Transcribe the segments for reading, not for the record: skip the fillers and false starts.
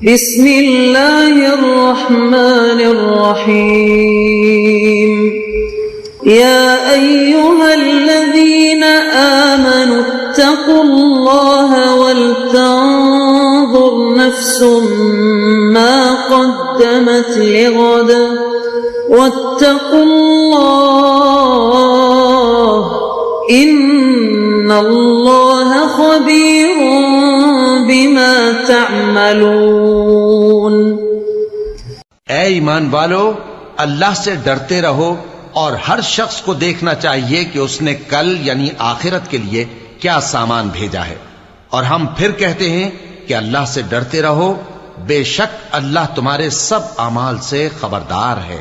بسم اللہ الرحمن الرحیم یا ایہا الذین آمنوا اتقوا اللہ ولتنظر نفس ما قدمت لغد واتقوا اللہ ان اللہ خبیر بما تعملون۔ اے ایمان والو، اللہ سے ڈرتے رہو اور ہر شخص کو دیکھنا چاہیے کہ اس نے کل یعنی آخرت کے لیے کیا سامان بھیجا ہے، اور ہم پھر کہتے ہیں کہ اللہ سے ڈرتے رہو، بے شک اللہ تمہارے سب اعمال سے خبردار ہے۔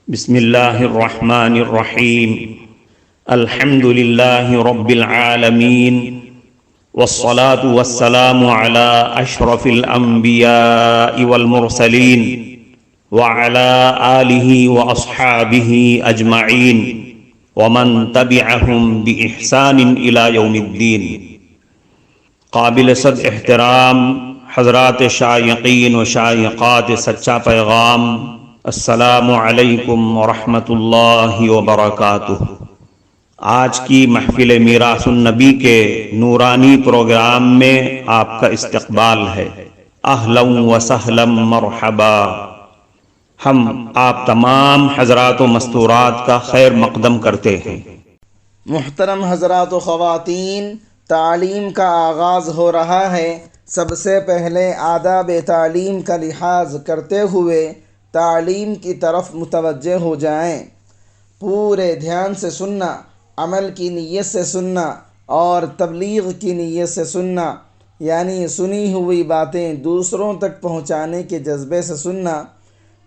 بسم اللہ الرحمن الرحیم الحمد للہ رب العالمین والصلاة والسلام على اشرف الانبیاء والمرسلین وعلى آلہ واصحابہ اجمعین ومن تبعہم باحسان الى یوم الدین۔ قابل صد احترام حضرات شائقین و شائقات سچا پیغام، السلام علیکم ورحمۃ اللہ وبرکاتہ۔ آج کی محفل میراث النبی کے نورانی پروگرام میں آپ کا استقبال ہے۔ اہلا و سہلا مرحبا۔ ہم آپ تمام حضرات و مستورات کا خیر مقدم کرتے ہیں۔ محترم حضرات و خواتین، تعلیم کا آغاز ہو رہا ہے۔ سب سے پہلے آداب تعلیم کا لحاظ کرتے ہوئے تعلیم کی طرف متوجہ ہو جائیں۔ پورے دھیان سے سننا، عمل کی نیت سے سننا اور تبلیغ کی نیت سے سننا، یعنی سنی ہوئی باتیں دوسروں تک پہنچانے کے جذبے سے سننا۔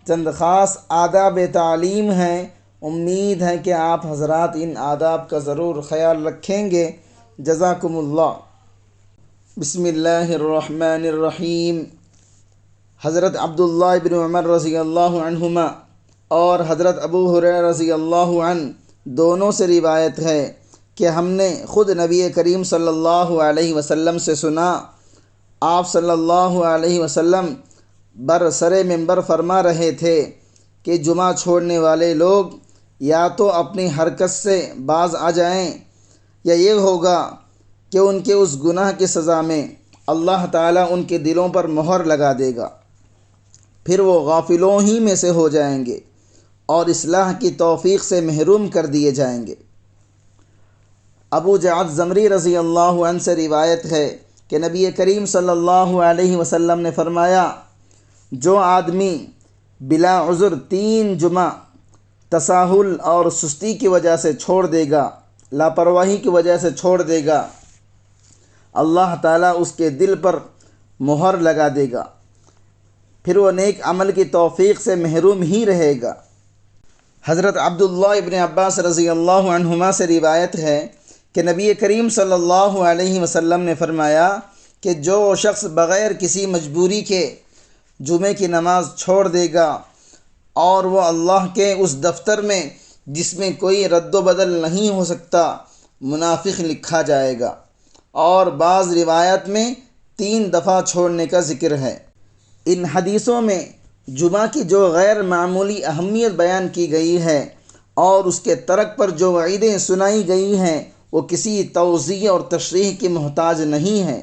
چند خاص آداب تعلیم ہیں، امید ہے کہ آپ حضرات ان آداب کا ضرور خیال رکھیں گے۔ جزاکم اللہ۔ بسم اللہ الرحمن الرحیم۔ حضرت عبداللہ بن عمر رضی اللہ عنہما اور حضرت ابو ہریرہ رضی اللہ عنہ دونوں سے روایت ہے کہ ہم نے خود نبی کریم صلی اللہ علیہ وسلم سے سنا، آپ صلی اللہ علیہ وسلم برسر منبر فرما رہے تھے کہ جمعہ چھوڑنے والے لوگ یا تو اپنی حرکت سے باز آ جائیں، یا یہ ہوگا کہ ان کے اس گناہ کی سزا میں اللہ تعالیٰ ان کے دلوں پر مہر لگا دے گا، پھر وہ غافلوں ہی میں سے ہو جائیں گے اور اصلاح کی توفیق سے محروم کر دیے جائیں گے۔ ابو جعد زمری رضی اللہ عنہ سے روایت ہے کہ نبی کریم صلی اللہ علیہ وسلم نے فرمایا، جو آدمی بلا عذر 3 جمعہ تساہل اور سستی کی وجہ سے چھوڑ دے گا، لاپرواہی کی وجہ سے چھوڑ دے گا، اللہ تعالیٰ اس کے دل پر مہر لگا دے گا، پھر وہ نیک عمل کی توفیق سے محروم ہی رہے گا۔ حضرت عبداللہ ابن عباس رضی اللہ عنہما سے روایت ہے کہ نبی کریم صلی اللہ علیہ وسلم نے فرمایا کہ جو شخص بغیر کسی مجبوری کے جمعے کی نماز چھوڑ دے گا اور وہ اللہ کے اس دفتر میں جس میں کوئی رد و بدل نہیں ہو سکتا منافق لکھا جائے گا، اور بعض روایت میں 3 دفعہ چھوڑنے کا ذکر ہے۔ ان حدیثوں میں جمعہ کی جو غیر معمولی اہمیت بیان کی گئی ہے اور اس کے ترک پر جو وعیدیں سنائی گئی ہیں وہ کسی توضیح اور تشریح کی محتاج نہیں ہیں۔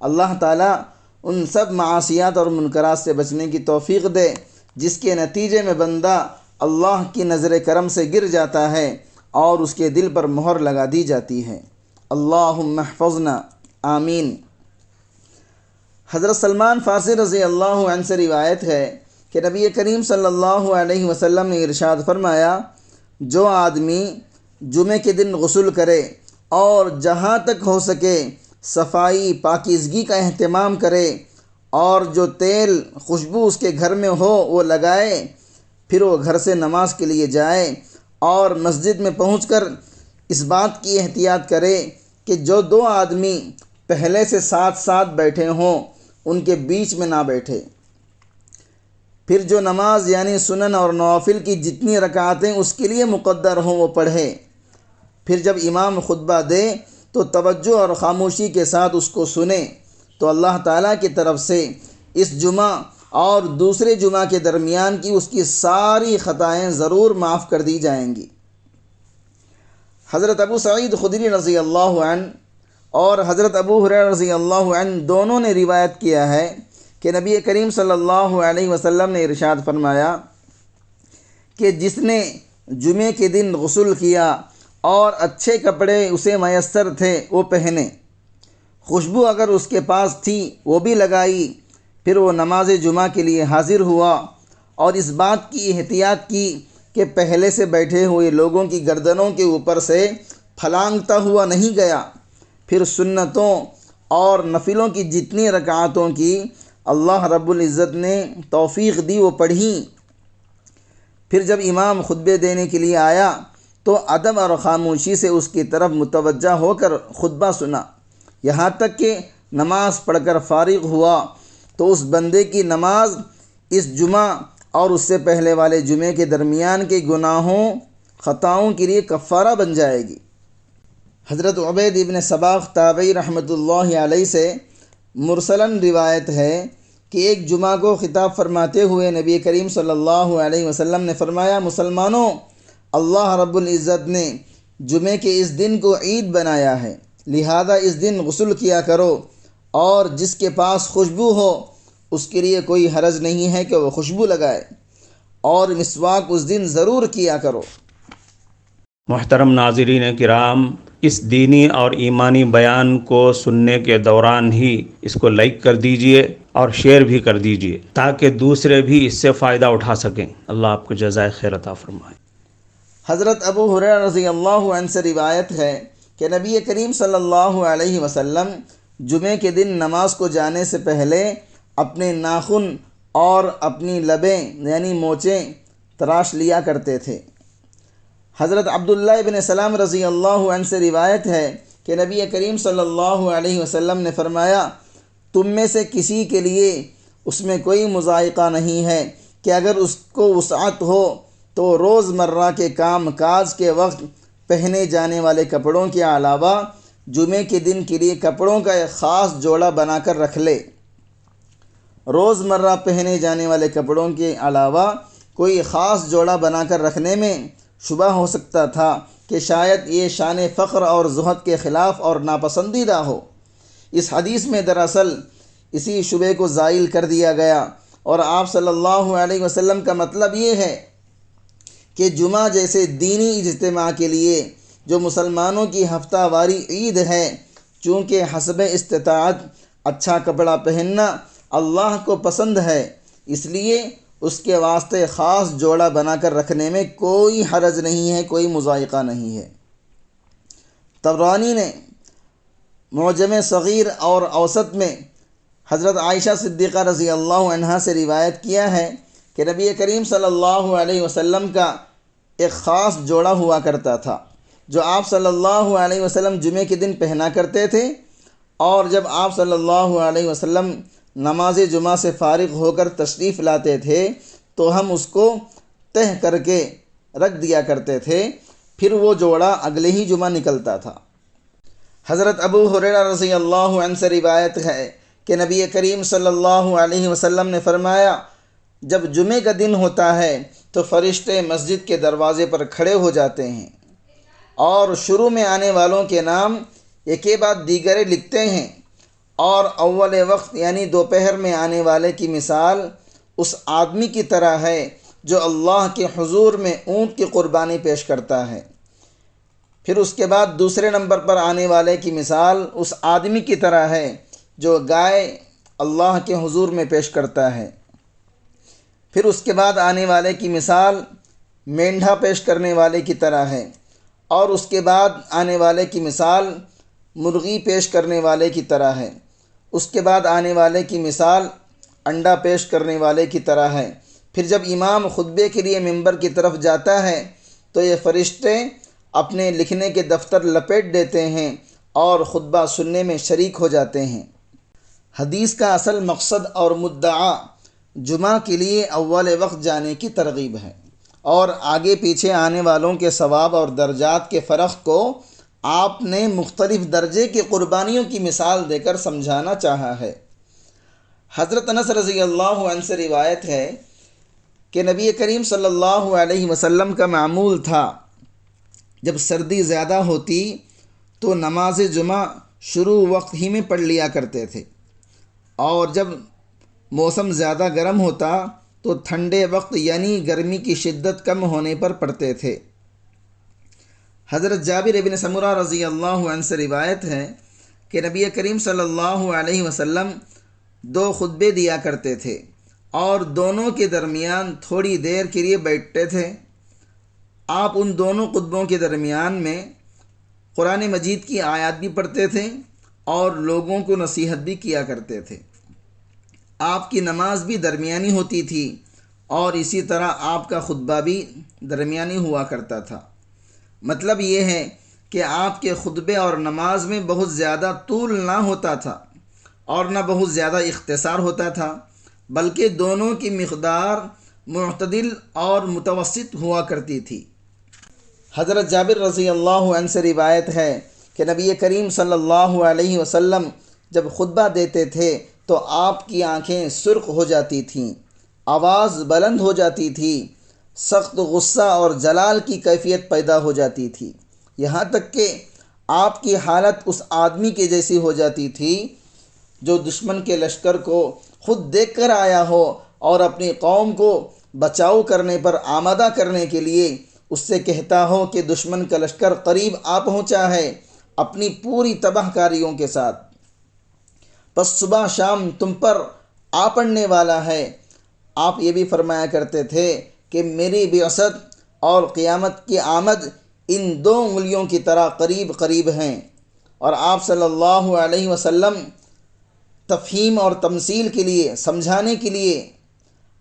اللہ تعالیٰ ان سب معاصیات اور منکرات سے بچنے کی توفیق دے جس کے نتیجے میں بندہ اللہ کی نظر کرم سے گر جاتا ہے اور اس کے دل پر مہر لگا دی جاتی ہے۔ اللہم احفظنا، آمین۔ حضرت سلمان فارسی رضی اللہ عنہ سے روایت ہے کہ نبی کریم صلی اللہ علیہ وسلم نے ارشاد فرمایا، جو آدمی جمعے کے دن غسل کرے اور جہاں تک ہو سکے صفائی پاکیزگی کا اہتمام کرے اور جو تیل خوشبو اس کے گھر میں ہو وہ لگائے، پھر وہ گھر سے نماز کے لیے جائے اور مسجد میں پہنچ کر اس بات کی احتیاط کرے کہ جو 2 آدمی پہلے سے ساتھ ساتھ بیٹھے ہوں ان کے بیچ میں نہ بیٹھے، پھر جو نماز یعنی سنن اور نوافل کی جتنی رکعتیں اس کے لیے مقدر ہوں وہ پڑھے، پھر جب امام خطبہ دے تو توجہ اور خاموشی کے ساتھ اس کو سنیں، تو اللہ تعالیٰ کی طرف سے اس جمعہ اور دوسرے جمعہ کے درمیان کی اس کی ساری خطائیں ضرور معاف کر دی جائیں گی۔ حضرت ابو سعید خدری رضی اللہ عنہ اور حضرت ابو ہریرہ رضی اللہ عنہ دونوں نے روایت کیا ہے کہ نبی کریم صلی اللہ علیہ وسلم نے ارشاد فرمایا کہ جس نے جمعے کے دن غسل کیا اور اچھے کپڑے اسے میسر تھے وہ پہنے، خوشبو اگر اس کے پاس تھی وہ بھی لگائی، پھر وہ نماز جمعہ کے لیے حاضر ہوا اور اس بات کی احتیاط کی کہ پہلے سے بیٹھے ہوئے لوگوں کی گردنوں کے اوپر سے پھلانگتا ہوا نہیں گیا، پھر سنتوں اور نفلوں کی جتنی رکعاتوں کی اللہ رب العزت نے توفیق دی وہ پڑھیں، پھر جب امام خطبے دینے کے لیے آیا تو ادب اور خاموشی سے اس کی طرف متوجہ ہو کر خطبہ سنا، یہاں تک کہ نماز پڑھ کر فارغ ہوا تو اس بندے کی نماز اس جمعہ اور اس سے پہلے والے جمعے کے درمیان کے گناہوں خطاؤں کے لیے کفارہ بن جائے گی۔ حضرت عبید ابن سباق تابعی رحمۃ اللہ علیہ سے مرسلاً روایت ہے کہ ایک جمعہ کو خطاب فرماتے ہوئے نبی کریم صلی اللہ علیہ وسلم نے فرمایا، مسلمانوں، اللہ رب العزت نے جمعے کے اس دن کو عید بنایا ہے، لہذا اس دن غسل کیا کرو، اور جس کے پاس خوشبو ہو اس کے لیے کوئی حرج نہیں ہے کہ وہ خوشبو لگائے، اور مسواک اس دن ضرور کیا کرو۔ محترم ناظرین کرام، اس دینی اور ایمانی بیان کو سننے کے دوران ہی اس کو لائک کر دیجئے اور شیئر بھی کر دیجئے تاکہ دوسرے بھی اس سے فائدہ اٹھا سکیں۔ اللہ آپ کو جزائے خیر عطا فرمائے۔ حضرت ابو ہریرہ رضی اللہ عنہ سے روایت ہے کہ نبی کریم صلی اللہ علیہ وسلم جمعے کے دن نماز کو جانے سے پہلے اپنے ناخن اور اپنی لبیں یعنی مونچھیں تراش لیا کرتے تھے۔ حضرت عبداللہ ابن سلام رضی اللہ عنہ سے روایت ہے کہ نبی کریم صلی اللہ علیہ وسلم نے فرمایا، تم میں سے کسی کے لیے اس میں کوئی مضائقہ نہیں ہے کہ اگر اس کو وسعت ہو تو روز مرہ کے کام کاج کے وقت پہنے جانے والے کپڑوں کے علاوہ جمعے کے دن کے لیے کپڑوں کا ایک خاص جوڑا بنا کر رکھ لے۔ روز مرہ پہنے جانے والے کپڑوں کے علاوہ کوئی خاص جوڑا بنا کر رکھنے میں شبہ ہو سکتا تھا کہ شاید یہ شان فخر اور زہد کے خلاف اور ناپسندیدہ ہو۔ اس حدیث میں دراصل اسی شبے کو زائل کر دیا گیا، اور آپ صلی اللہ علیہ وسلم کا مطلب یہ ہے کہ جمعہ جیسے دینی اجتماع کے لیے جو مسلمانوں کی ہفتہ واری عید ہے، چونکہ حسب استطاعت اچھا کپڑا پہننا اللہ کو پسند ہے، اس لیے اس کے واسطے خاص جوڑا بنا کر رکھنے میں کوئی حرج نہیں ہے، کوئی مضائقہ نہیں ہے۔ طبرانی نے معجم صغیر اور اوسط میں حضرت عائشہ صدیقہ رضی اللہ عنہا سے روایت کیا ہے کہ نبی کریم صلی اللہ علیہ وسلم کا ایک خاص جوڑا ہوا کرتا تھا جو آپ صلی اللہ علیہ وسلم جمعے کے دن پہنا کرتے تھے، اور جب آپ صلی اللہ علیہ وسلم نماز جمعہ سے فارغ ہو کر تشریف لاتے تھے تو ہم اس کو تہہ کر کے رکھ دیا کرتے تھے، پھر وہ جوڑا اگلے ہی جمعہ نکلتا تھا۔ حضرت ابو ہریرہ رضی اللہ عنہ سے روایت ہے کہ نبی کریم صلی اللہ علیہ وسلم نے فرمایا، جب جمعے کا دن ہوتا ہے تو فرشتے مسجد کے دروازے پر کھڑے ہو جاتے ہیں اور شروع میں آنے والوں کے نام ایک بعد دیگرے لکھتے ہیں، اور اول وقت یعنی دوپہر میں آنے والے کی مثال اس آدمی کی طرح ہے جو اللہ کے حضور میں اونٹ کی قربانی پیش کرتا ہے۔ پھر اس کے بعد دوسرے نمبر پر آنے والے کی مثال اس آدمی کی طرح ہے جو گائے اللہ کے حضور میں پیش کرتا ہے۔ پھر اس کے بعد آنے والے کی مثال مینڈھا پیش کرنے والے کی طرح ہے، اور اس کے بعد آنے والے کی مثال مرغی پیش کرنے والے کی طرح ہے۔ اس کے بعد آنے والے کی مثال انڈا پیش کرنے والے کی طرح ہے۔ پھر جب امام خطبے کے لیے ممبر کی طرف جاتا ہے تو یہ فرشتے اپنے لکھنے کے دفتر لپیٹ دیتے ہیں اور خطبہ سننے میں شریک ہو جاتے ہیں۔ حدیث کا اصل مقصد اور مدعا جمعہ کے لیے اول وقت جانے کی ترغیب ہے، اور آگے پیچھے آنے والوں کے ثواب اور درجات کے فرق کو آپ نے مختلف درجے کی قربانیوں کی مثال دے کر سمجھانا چاہا ہے۔ حضرت انس رضی اللہ عنہ سے روایت ہے کہ نبی کریم صلی اللہ علیہ وسلم کا معمول تھا جب سردی زیادہ ہوتی تو نماز جمعہ شروع وقت ہی میں پڑھ لیا کرتے تھے، اور جب موسم زیادہ گرم ہوتا تو ٹھنڈے وقت یعنی گرمی کی شدت کم ہونے پر پڑھتے تھے۔ حضرت جابر بن سمرہ رضی اللہ عنہ سے روایت ہے کہ نبی کریم صلی اللہ علیہ وسلم 2 خطبے دیا کرتے تھے اور دونوں کے درمیان تھوڑی دیر کے لیے بیٹھتے تھے۔ آپ ان دونوں خطبوں کے درمیان میں قرآن مجید کی آیات بھی پڑھتے تھے اور لوگوں کو نصیحت بھی کیا کرتے تھے۔ آپ کی نماز بھی درمیانی ہوتی تھی اور اسی طرح آپ کا خطبہ بھی درمیانی ہوا کرتا تھا۔ مطلب یہ ہے کہ آپ کے خطبے اور نماز میں بہت زیادہ طول نہ ہوتا تھا اور نہ بہت زیادہ اختصار ہوتا تھا، بلکہ دونوں کی مقدار معتدل اور متوسط ہوا کرتی تھی۔ حضرت جابر رضی اللہ عنہ سے روایت ہے کہ نبی کریم صلی اللہ علیہ وسلم جب خطبہ دیتے تھے تو آپ کی آنکھیں سرخ ہو جاتی تھیں، آواز بلند ہو جاتی تھی، سخت غصہ اور جلال کی کیفیت پیدا ہو جاتی تھی، یہاں تک کہ آپ کی حالت اس آدمی کے جیسی ہو جاتی تھی جو دشمن کے لشکر کو خود دیکھ کر آیا ہو اور اپنی قوم کو بچاؤ کرنے پر آمادہ کرنے کے لیے اس سے کہتا ہو کہ دشمن کا لشکر قریب آ پہنچا ہے اپنی پوری تباہ کاریوں کے ساتھ، پس صبح شام تم پر آ پڑنے والا ہے۔ آپ یہ بھی فرمایا کرتے تھے کہ میری بعثت اور قیامت کی آمد ان 2 انگلیوں کی طرح قریب قریب ہیں، اور آپ صلی اللہ علیہ وسلم تفہیم اور تمثیل کے لیے، سمجھانے کے لیے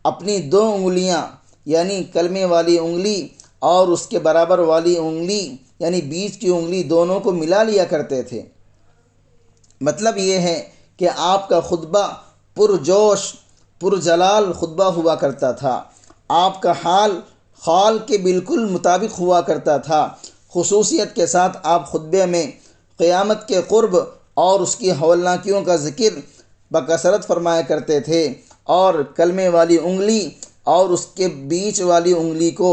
اپنی 2 انگلیاں یعنی کلمے والی انگلی اور اس کے برابر والی انگلی یعنی بیچ کی انگلی دونوں کو ملا لیا کرتے تھے۔ مطلب یہ ہے کہ آپ کا خطبہ پرجوش پرجلال خطبہ ہوا کرتا تھا، آپ کا حال خال کے بالکل مطابق ہوا کرتا تھا۔ خصوصیت کے ساتھ آپ خطبے میں قیامت کے قرب اور اس کی ہولناکیوں کا ذکر بکثرت فرمایا کرتے تھے، اور کلمے والی انگلی اور اس کے بیچ والی انگلی کو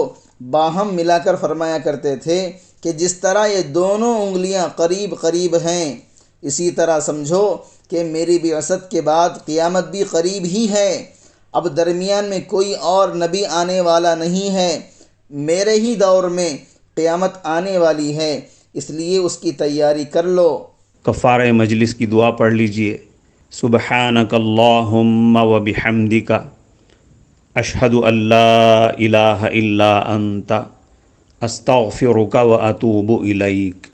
باہم ملا کر فرمایا کرتے تھے کہ جس طرح یہ دونوں انگلیاں قریب قریب ہیں، اسی طرح سمجھو کہ میری بعثت کے بعد قیامت بھی قریب ہی ہے، اب درمیان میں کوئی اور نبی آنے والا نہیں ہے، میرے ہی دور میں قیامت آنے والی ہے، اس لیے اس کی تیاری کر لو۔ کفارہ مجلس کی دعا پڑھ لیجئے۔ سبحانک اللہم و بحمدک، اشہد ان لا الہ الا انت، استغفرک و اتوب الیک۔